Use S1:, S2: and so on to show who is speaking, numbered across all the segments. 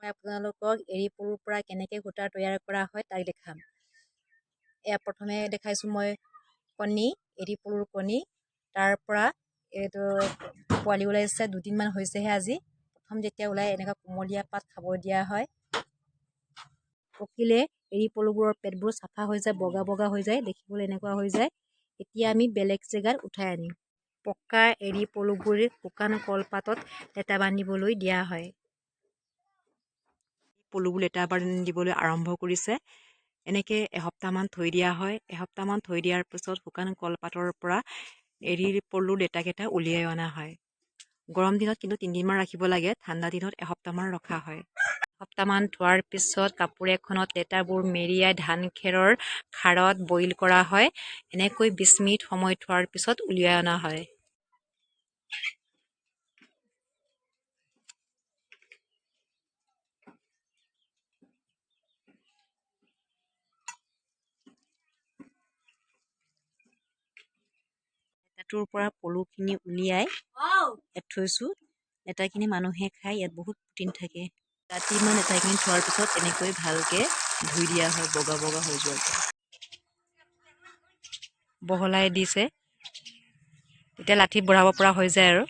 S1: মই আপোনালোকক এৰী পলুৰ পৰা কেনেকৈ সূতা তৈয়াৰ কৰা হয় তাক দেখাম। এয়া প্ৰথমে দেখাইছোঁ মই কণী, এৰী পলুৰ কণী। তাৰ পৰা এইটো পোৱালি ওলাইছে, 2 দিনমান হৈছেহে আজি। প্ৰথম যেতিয়া ওলাই এনেকুৱা কুমলীয়া পাত খাব দিয়া হয়। পকিলে এৰী পলুবোৰৰ পেটবোৰ চাফা হৈ যায়, বগা বগা হৈ যায়, দেখিবলৈ এনেকুৱা হৈ যায়। এতিয়া আমি বেলেগ জেগাত উঠাই আনিম। পকা এৰী পলুবোৰ শুকান কলপাতত লেটা বান্ধিবলৈ দিয়া হয়। পলুবোৰ লেটা বান্ধিবলৈ আৰম্ভ কৰিছে। এনেকৈ এসপ্তাহমান থৈ দিয়া হয়। এসপ্তাহমান থৈ দিয়াৰ পিছত শুকান কলপাতৰ পৰা এৰী পলুৰ লেটাকেইটা উলিয়াই অনা হয়। গৰম দিনত কিন্তু 3 দিনমান ৰাখিব লাগে, ঠাণ্ডা দিনত এসপ্তাহমান ৰখা হয়। এসপ্তাহমান থোৱাৰ পিছত কাপোৰ এখনত লেটাবোৰ মেৰিয়াই ধান খেৰৰ খাৰত বইল কৰা হয়। এনেকৈ 20 মিনিট সময় থোৱাৰ পিছত উলিয়াই অনা হয়। লেটাটোৰ পৰা পলুখিনি উলিয়াই ইয়াত থৈছোঁ। লেটাখিনি মানুহে খাই, ইয়াত বহুত প্ৰটিন থাকে। ৰাতিমান লেটাখিনি থোৱাৰ পিছত এনেকৈ ভালকৈ ধুই দিয়া হয়, বগা বগা হৈ যোৱাকৈ। বহলাই দিছে, তেতিয়া লাঠিত ভৰাব পৰা হৈ যায় আৰু।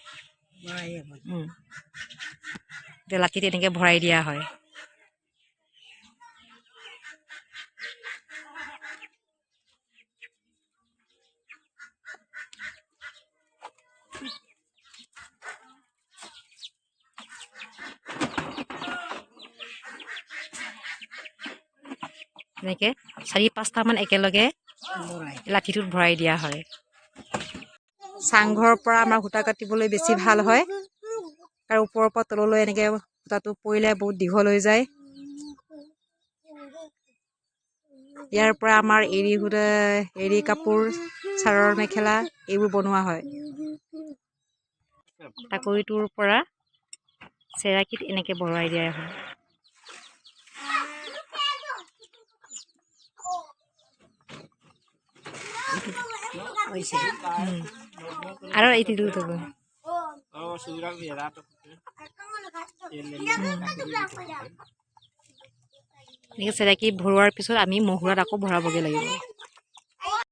S1: এতিয়া লাঠিত এনেকৈ ভৰাই দিয়া হয়। এনেকৈ 4-5টামান একেলগে লাঠিটোত ভৰাই দিয়া হয়। চাংঘৰৰ পৰা আমাৰ সূতা কাটিবলৈ বেছি ভাল হয়, আৰু ওপৰৰ পৰা তললৈ এনেকৈ সূতাটো পৰিলে বহুত দীঘল হৈ যায়। ইয়াৰ পৰা আমাৰ এৰী কাপোৰ, চাদৰ মেখেলা এইবোৰ বনোৱা হয়। টাকুৰিটোৰ পৰা চেৰাকীত এনেকৈ ভৰাই দিয়া হয়। আৰু এইটো এনেকৈ চেৰাকীত ভৰোৱাৰ পিছত আমি মহুৰাত আকৌ ভৰাবগৈ লাগিব।